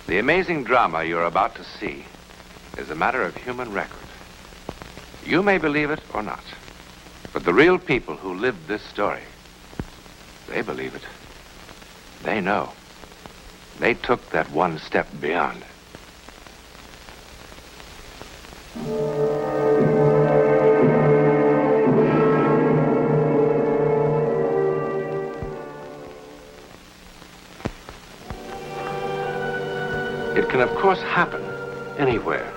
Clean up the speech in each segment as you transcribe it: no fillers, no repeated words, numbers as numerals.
The amazing drama you're about to see is a matter of human record. You may believe it or not, but the real people who lived this story, they believe it. They know. They took that one step beyond. It can, of course, happen anywhere.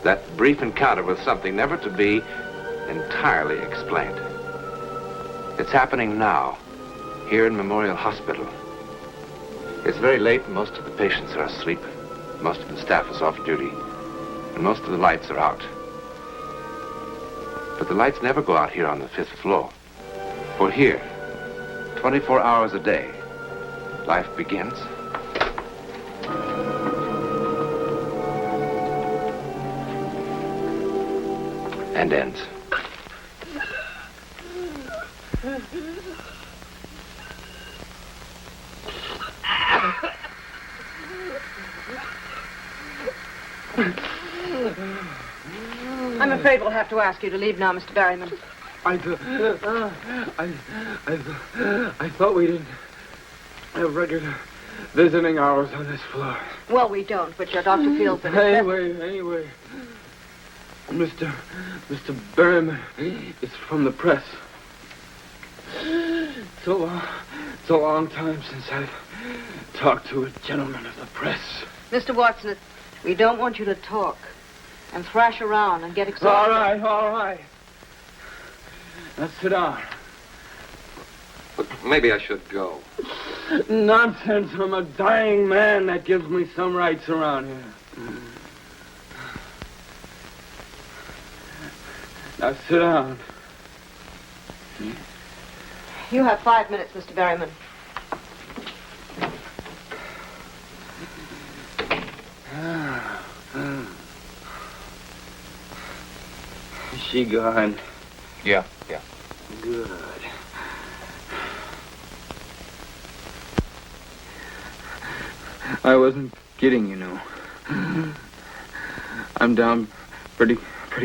That brief encounter with something never to be entirely explained. It's happening now, here in Memorial Hospital. It's very late and most of the patients are asleep. Most of the staff is off duty, and most of the lights are out. But the lights never go out here on the 5th floor. For here, 24 hours a day, life begins. And ends. I'm afraid we'll have to ask you to leave now, Mr. Berryman. I thought we didn't have regular visiting hours on this floor. Well, we don't, but your doctor feels that Anyway. Mr. Berryman is from the press. It's a long time since I've talked to a gentleman of the press. Mr. Watson, we don't want you to talk and thrash around and get exhausted. All right. Now sit down. But maybe I should go. Nonsense. I'm a dying man. That gives me some rights around here. Now sit down. You have 5 minutes, Mr. Berryman. Is she gone? Yeah. Good. I wasn't kidding, you know. I'm down pretty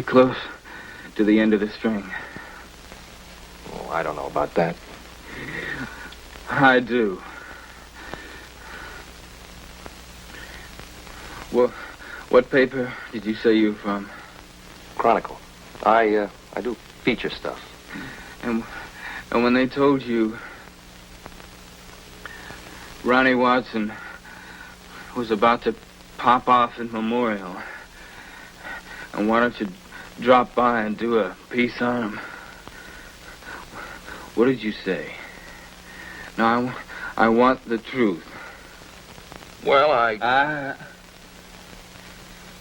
close to the end of the string. Oh, I don't know about that. I do. Well, what paper did you say you were from? Chronicle. I do feature stuff. And when they told you Ronnie Watson was about to pop off in Memorial, and why don't you drop by and do a piece on him? What did you say? No, I want the truth. Well,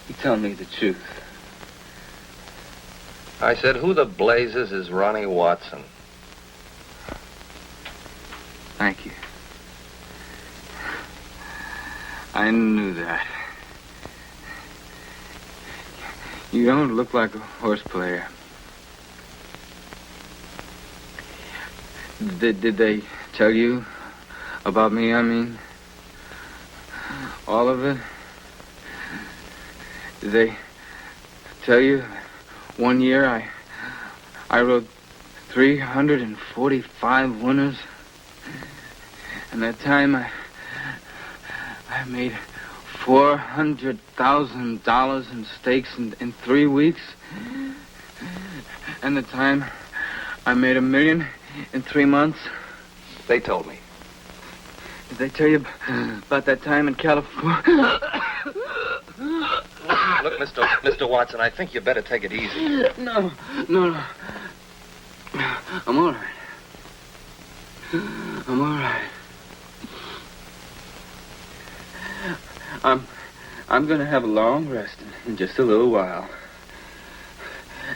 You tell me the truth. I said, who the blazes is Ronnie Watson? Thank you. I knew that. You don't look like a horse player. Did they tell you about me, I mean? All of it? Did they tell you one year I rode 345 winners? And that time I made $400,000 in stakes in 3 weeks? And the time I made $1 million in 3 months? They told me. Did they tell you about that time in California? Look, Mr. Watson, I think you better take it easy. No. I'm all right. I'm gonna have a long rest in just a little while.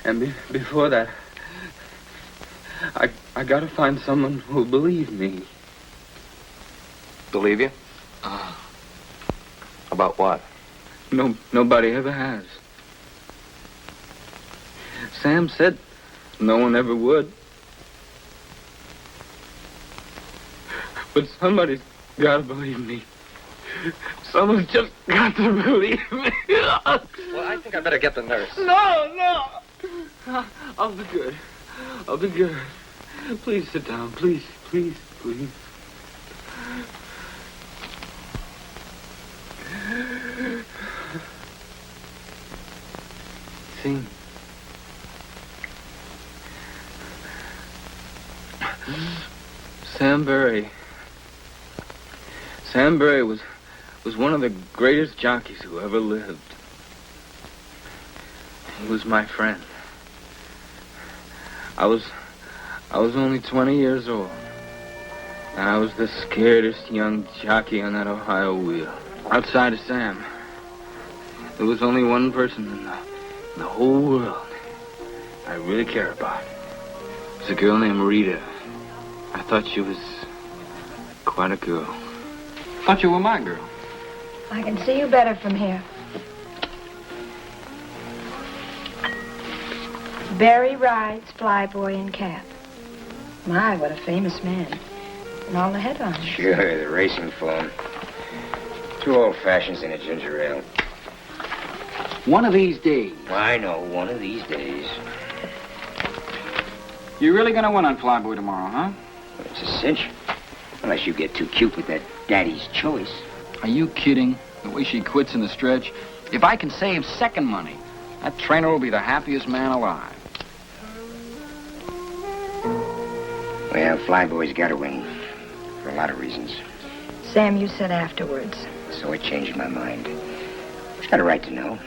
And before that, I gotta find someone who'll believe me. Believe you? About what? Nobody ever has. Sam said no one ever would. But somebody's gotta believe me. Someone's just got to believe me. Well, I think I better get the nurse. No. I'll be good. I'll be good. Please sit down. Please. See? Sam Berry was one of the greatest jockeys who ever lived. He was my friend. I was only 20 years old, and I was the scaredest young jockey on that Ohio wheel. Outside of Sam, there was only one person in the whole world I really care about. It was a girl named Rita. I thought she was quite a girl. Thought you were my girl. I can see you better from here. Barry rides Flyboy and Cap. My, what a famous man. And all the headlines. Sure, the racing form. 2 old fashions and a ginger ale. One of these days. I know, one of these days. You're really gonna win on Flyboy tomorrow, huh? Well, it's a cinch. Unless you get too cute with that daddy's choice. Are you kidding? The way she quits in the stretch. If I can save second money, that trainer will be the happiest man alive. Well, Flyboy's got to win. For a lot of reasons. Sam, you said afterwards. So I changed my mind. She's got a right to know.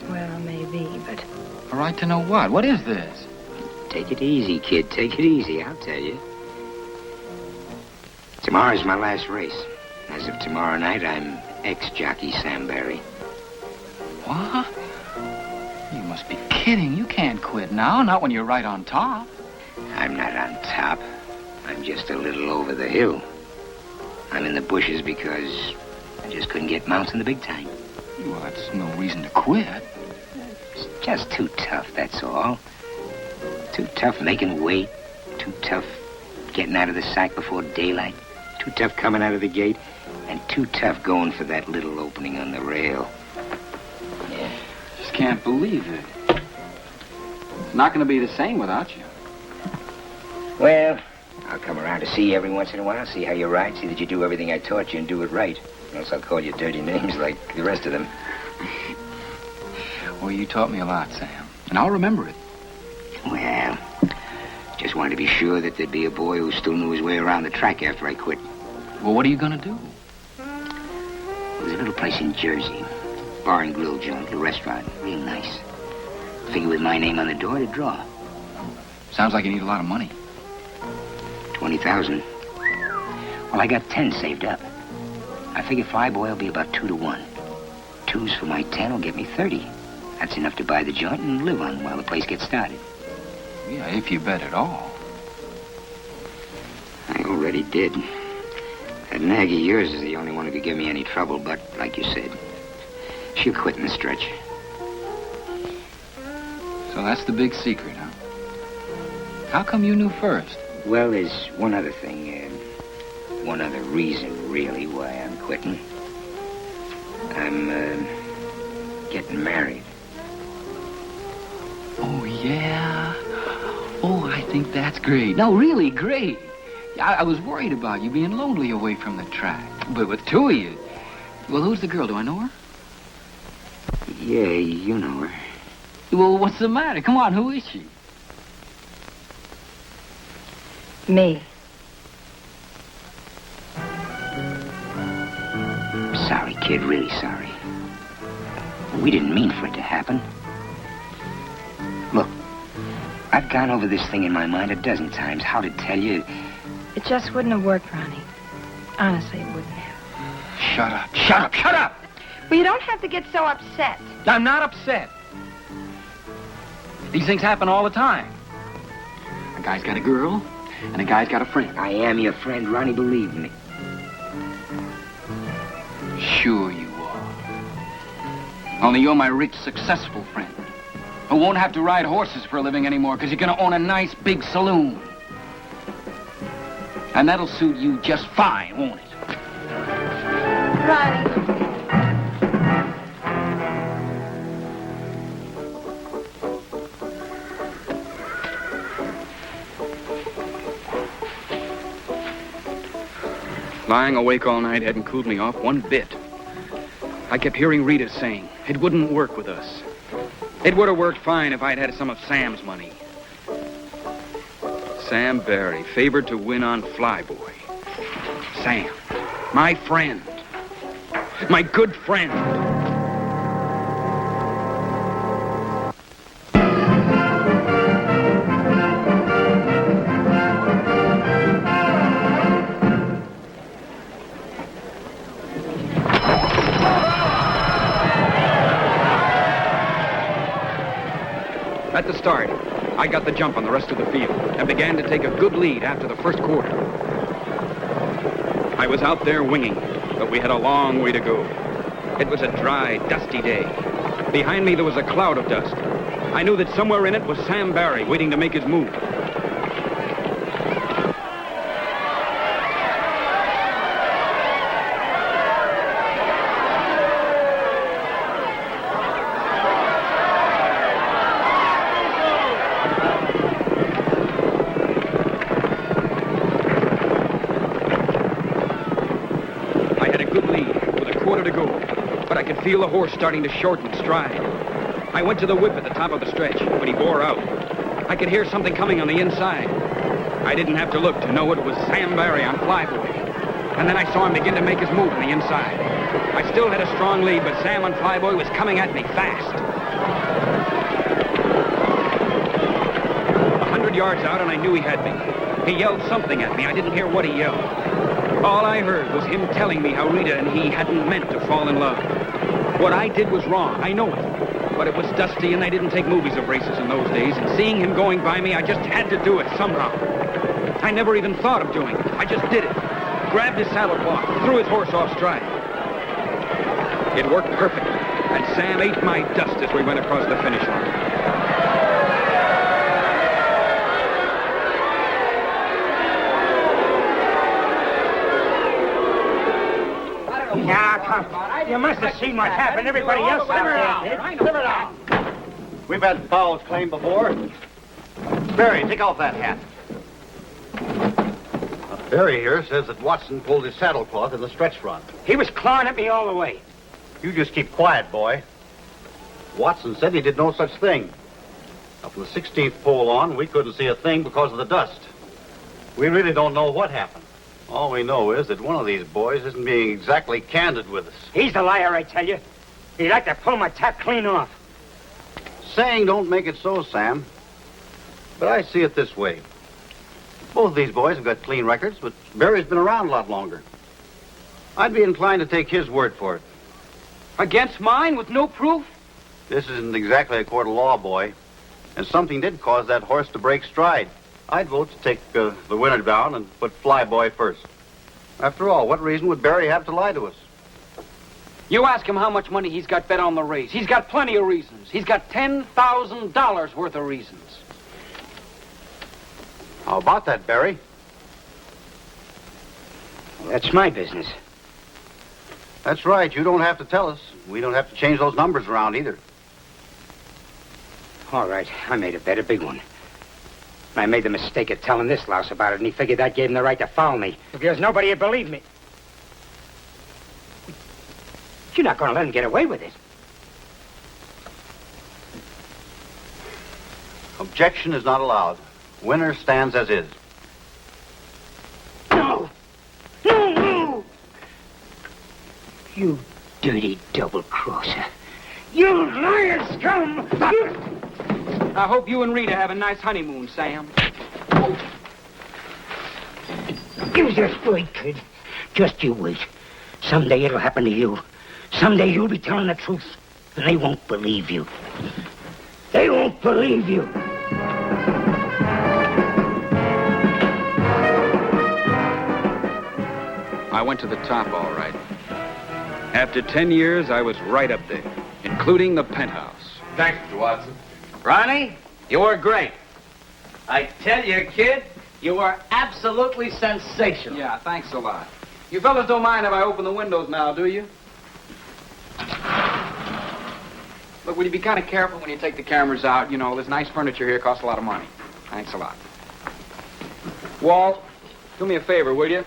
Well, maybe, but... A right to know what? What is this? Take it easy, kid. Take it easy, I'll tell you. Tomorrow's my last race. As of tomorrow night, I'm ex-jockey Sam Berry. What? You must be kidding. You can't quit now, not when you're right on top. I'm not on top. I'm just a little over the hill. I'm in the bushes because I just couldn't get mounts in the big time. Well, that's no reason to quit. It's just too tough, that's all. Too tough making weight. Too tough getting out of the sack before daylight. Too tough coming out of the gate. And too tough going for that little opening on the rail. Yeah. Just can't believe it. It's not going to be the same without you. Well, I'll come around to see you every once in a while, see how you ride, see that you do everything I taught you and do it right. Or else I'll call you dirty names like the rest of them. Well, you taught me a lot, Sam. And I'll remember it. Well, just wanted to be sure that there'd be a boy who still knew his way around the track after I quit. Well, what are you going to do? There's a little place in Jersey. Bar and grill joint, a restaurant. Real nice. Figure with my name on the door to draw. Sounds like you need a lot of money. 20,000. Well, I got 10 saved up. I figure Flyboy will be about 2 to 1. 2s for my 10 will get me 30. That's enough to buy the joint and live on while the place gets started. Yeah, if you bet at all. I already did. That nag of yours is the only one who could give me any trouble, but, like you said, she'll quit in the stretch. So that's the big secret, huh? How come you knew first? Well, there's one other thing, one other reason, really, why I'm quitting. I'm, getting married. Oh, yeah? Oh, I think that's great. No, really great. I was worried about you being lonely away from the track. But with 2 of you... Well, who's the girl? Do I know her? Yeah, you know her. Well, what's the matter? Come on, who is she? Me. Sorry, kid, really sorry. We didn't mean for it to happen. Look, I've gone over this thing in my mind a dozen times, how to tell you. It just wouldn't have worked, Ronnie. Honestly, it wouldn't have. Shut up. Shut up. Shut up! Well, you don't have to get so upset. I'm not upset. These things happen all the time. A guy's got a girl, and a guy's got a friend. I am your friend, Ronnie, believe me. Sure you are. Only you're my rich, successful friend, who won't have to ride horses for a living anymore because you're going to own a nice, big saloon. And that'll suit you just fine, won't it? Riley. Lying awake all night hadn't cooled me off one bit. I kept hearing Rita saying it wouldn't work with us. It would have worked fine if I'd had some of Sam's money. Sam Barry, favored to win on Flyboy. Sam, my friend. My good friend. At the start, I got the jump on the rest of the field and began to take a good lead after the first quarter. I was out there winging, but we had a long way to go. It was a dry, dusty day. Behind me, there was a cloud of dust. I knew that somewhere in it was Sam Barry waiting to make his move. Feel the horse starting to shorten stride. I went to the whip at the top of the stretch, but he bore out. I could hear something coming on the inside. I didn't have to look to know it was Sam Barry on Flyboy. And then I saw him begin to make his move on the inside. I still had a strong lead, but Sam on Flyboy was coming at me fast. 100 yards out, and I knew he had me. He yelled something at me. I didn't hear what he yelled. All I heard was him telling me how Rita and he hadn't meant to fall in love. What I did was wrong, I know it. But it was dusty and they didn't take movies of races in those days, and seeing him going by me, I just had to do it somehow. I never even thought of doing it. I just did it. Grabbed his saddle cloth, threw his horse off stride. It worked perfect, and Sam ate my dust as we went across the finish line. Now, come. You must have seen what happened. Everybody else out there did. We've had fouls claimed before. Barry, take off that hat. Barry here says that Watson pulled his saddlecloth in the stretch run. He was clawing at me all the way. You just keep quiet, boy. Watson said he did no such thing. Now, from the 16th pole on, we couldn't see a thing because of the dust. We really don't know what happened. All we know is that one of these boys isn't being exactly candid with us. He's the liar, I tell you. He'd like to pull my tap clean off. Saying don't make it so, Sam. But I see it this way. Both of these boys have got clean records, but Barry's been around a lot longer. I'd be inclined to take his word for it. Against mine with no proof? This isn't exactly a court of law, boy. And something did cause that horse to break stride. I'd vote to take the winner down and put Flyboy first. After all, what reason would Barry have to lie to us? You ask him how much money he's got bet on the race. He's got plenty of reasons. He's got $10,000 worth of reasons. How about that, Barry? Well, that's my business. That's right. You don't have to tell us. We don't have to change those numbers around either. All right, I made a bet, a big one. I made the mistake of telling this louse about it, and he figured that gave him the right to foul me. Because nobody would believe me. You're not going to let him get away with it. Objection is not allowed. Winner stands as is. No! No, no! You dirty double-crosser. You liar scum! I hope you and Rita have a nice honeymoon, Sam. You just wait, kid. Just you wait. Someday it'll happen to you. Someday you'll be telling the truth, and they won't believe you. They won't believe you. I went to the top all right. After 10 years, I was right up there, including the penthouse. Thanks, Mr. Watson. Ronnie, you were great. I tell you, kid, you were absolutely sensational. Yeah, thanks a lot. You fellas don't mind if I open the windows now, do you? Look, will you be kind of careful when you take the cameras out? You know, this nice furniture here costs a lot of money. Thanks a lot. Walt, do me a favor, will you?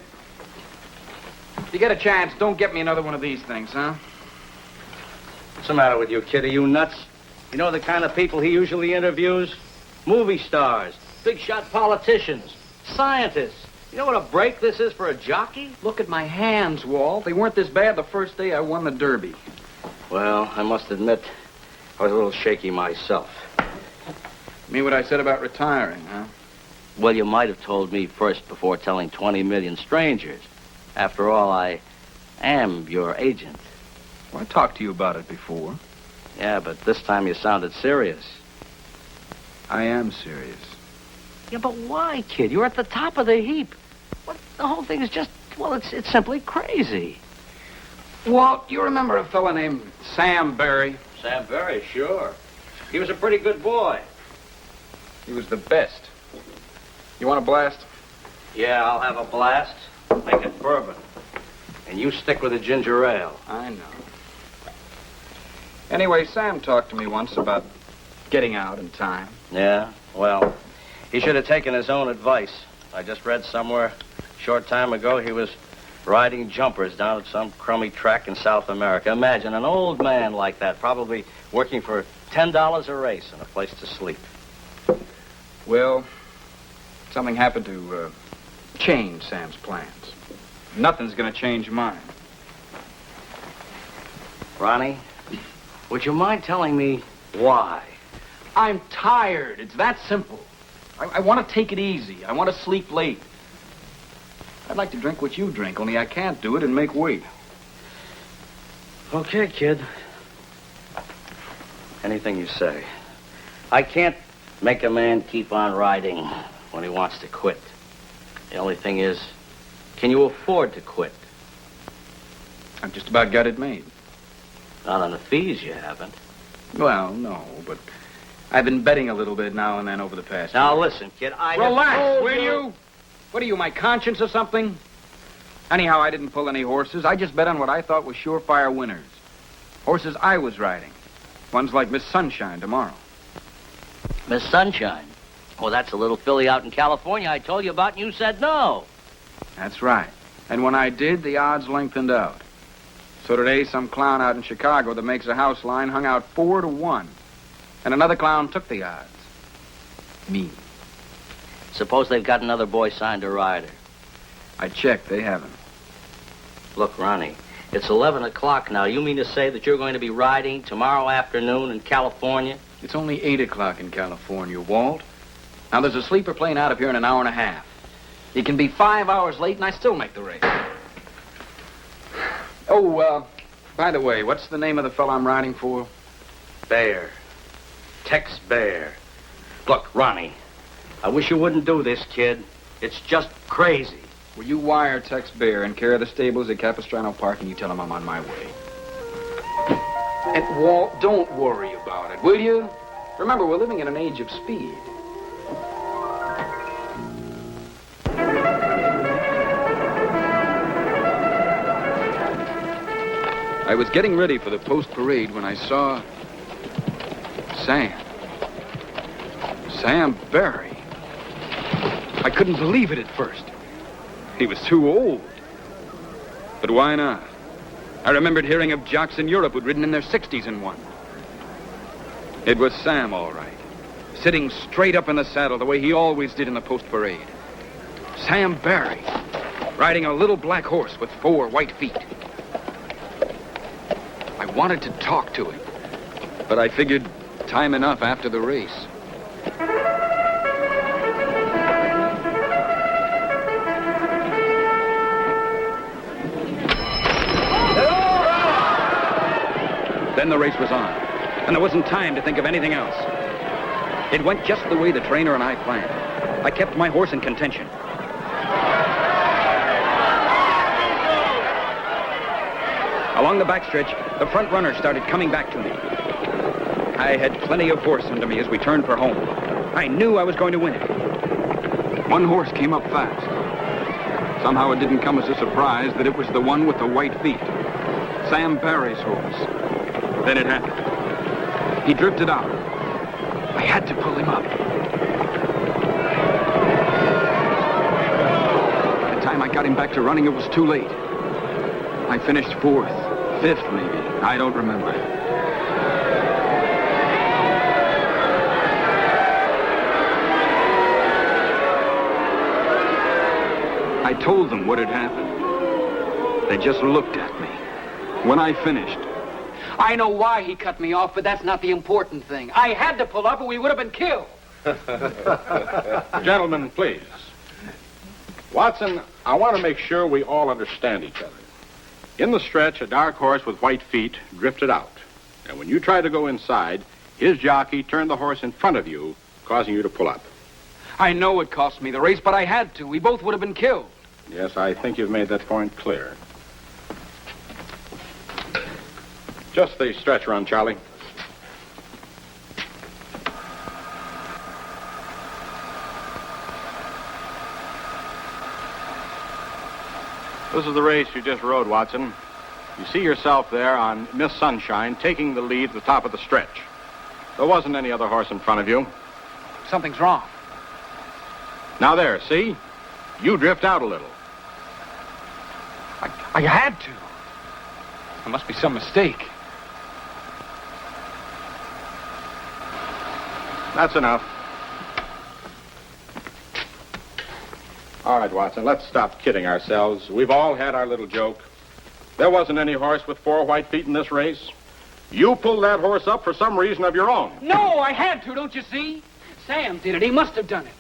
If you get a chance, don't get me another one of these things, huh? What's the matter with you, kid? Are you nuts? You know the kind of people he usually interviews? Movie stars, big shot politicians, scientists. You know what a break this is for a jockey? Look at my hands, Walt. They weren't this bad the first day I won the Derby. Well, I must admit, I was a little shaky myself. You mean what I said about retiring, huh? Well, you might have told me first before telling 20 million strangers. After all, I am your agent. Well, I talked to you about it before. Yeah, but this time you sounded serious. I am serious. Yeah, but why, kid? You're at the top of the heap. What? The whole thing is just, well, it's simply crazy. Walt, you remember a fella named Sam Barry? Sam Barry, sure. He was a pretty good boy. He was the best. You want a blast? Yeah, I'll have a blast. Make it bourbon. And you stick with the ginger ale. I know. Anyway, Sam talked to me once about getting out in time. Yeah? Well, he should have taken his own advice. I just read somewhere a short time ago he was riding jumpers down at some crummy track in South America. Imagine an old man like that, probably working for $10 a race and a place to sleep. Well, something happened to change Sam's plans. Nothing's going to change mine. Ronnie, would you mind telling me why? I'm tired. It's that simple. I want to take it easy. I want to sleep late. I'd like to drink what you drink, only I can't do it and make weight. Okay, kid. Anything you say. I can't make a man keep on riding when he wants to quit. The only thing is, can you afford to quit? I've just about got it made. Not on the fees, you haven't. Well, no, but I've been betting a little bit now and then over the past Now, year. listen, kid, I have Relax, told will you? What are you, my conscience or something? Anyhow, I didn't pull any horses. I just bet on what I thought was surefire winners. Horses I was riding. Ones like Miss Sunshine tomorrow. Miss Sunshine. Well, that's a little filly out in California I told you about, and you said no. That's right. And when I did, the odds lengthened out. So today, some clown out in Chicago that makes a house line hung out 4-1. And another clown took the odds. Me. Suppose they've got another boy signed to ride her. I checked. They haven't. Look, Ronnie, it's 11 o'clock now. You mean to say that you're going to be riding tomorrow afternoon in California? It's only 8 o'clock in California, Walt. Now, there's a sleeper plane out of here in an hour and a half. You can be 5 hours late, and I still make the race. Oh, by the way, what's the name of the fellow I'm riding for? Bear. Tex Bear. Look, Ronnie, I wish you wouldn't do this, kid. It's just crazy. Will you wire Tex Bear in care of the stables at Capistrano Park, and you tell him I'm on my way? And, Walt, don't worry about it, will you? Remember, we're living in an age of speed. I was getting ready for the post-parade when I saw Sam. Sam Barry. I couldn't believe it at first. He was too old. But why not? I remembered hearing of jocks in Europe who'd ridden in their 60s and won. It was Sam, all right. Sitting straight up in the saddle the way he always did in the post-parade. Sam Barry, riding a little black horse with 4 white feet. I wanted to talk to him, but I figured time enough after the race. Then the race was on, and there wasn't time to think of anything else. It went just the way the trainer and I planned. I kept my horse in contention. Along the backstretch, the front runner started coming back to me. I had plenty of horse under me as we turned for home. I knew I was going to win it. One horse came up fast. Somehow it didn't come as a surprise that it was the one with the white feet. Sam Barry's horse. Then it happened. He drifted out. I had to pull him up. By the time I got him back to running, it was too late. I finished 4th, 5th maybe. I don't remember. I told them what had happened. They just looked at me. When I finished, I know why he cut me off, but that's not the important thing. I had to pull up or we would have been killed. Gentlemen, please. Watson, I want to make sure we all understand each other. In the stretch, a dark horse with white feet drifted out. And when you tried to go inside, his jockey turned the horse in front of you, causing you to pull up. I know it cost me the race, but I had to. We both would have been killed. Yes, I think you've made that point clear. Just the stretch run, Charlie. This is the race you just rode, Watson. You see yourself there on Miss Sunshine taking the lead at the top of the stretch. There wasn't any other horse in front of you. Something's wrong. Now there, see? You drift out a little. I had to. There must be some mistake. That's enough. All right, Watson, let's stop kidding ourselves. We've all had our little joke. There wasn't any horse with 4 white feet in this race. You pulled that horse up for some reason of your own. No, I had to, don't you see? Sam did it. He must have done it.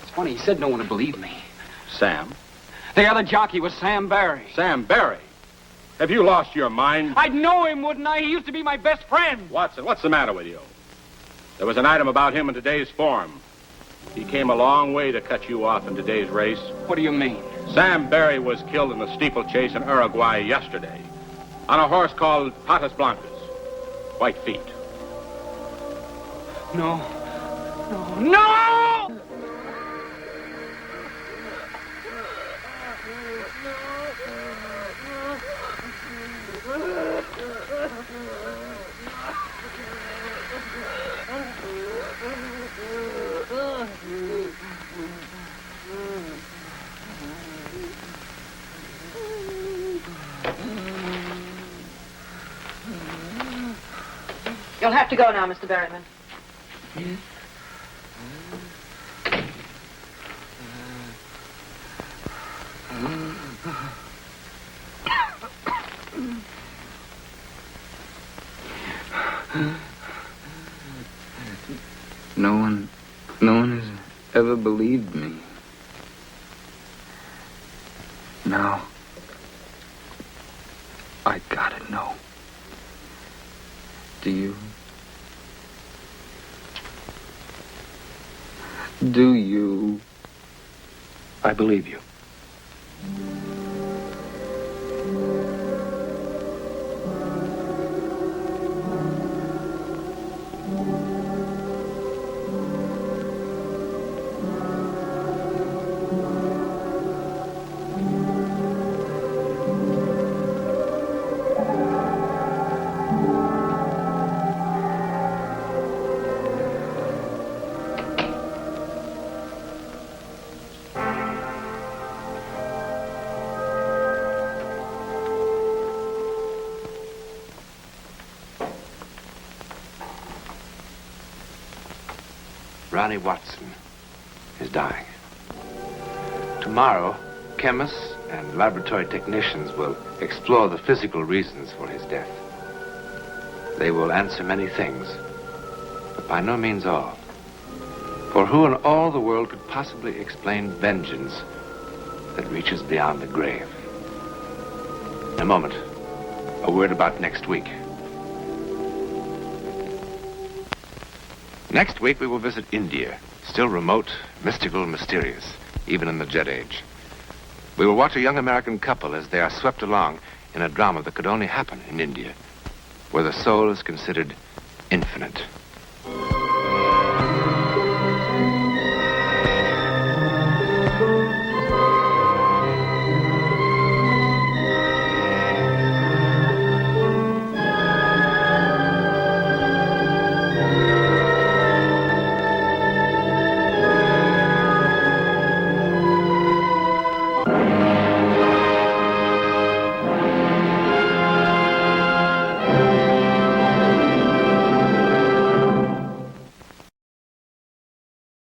It's funny, he said no one would believe me. Sam? The other jockey was Sam Barry. Sam Barry? Have you lost your mind? I'd know him, wouldn't I? He used to be my best friend. Watson, what's the matter with you? There was an item about him in today's form. He came a long way to cut you off in today's race. What do you mean? Sam Barry was killed in the steeplechase in Uruguay yesterday on a horse called Patas Blancas. White feet. No. No! You'll have to go now, Mr. Berryman. No one has ever believed me. Now, I gotta know. Do you? Do you? I believe you. Ronnie Watson is dying. Tomorrow, chemists and laboratory technicians will explore the physical reasons for his death. They will answer many things, but by no means all. For who in all the world could possibly explain vengeance that reaches beyond the grave? In a moment, a word about next week. Next week, we will visit India, still remote, mystical, mysterious, even in the Jet Age. We will watch a young American couple as they are swept along in a drama that could only happen in India, where the soul is considered infinite.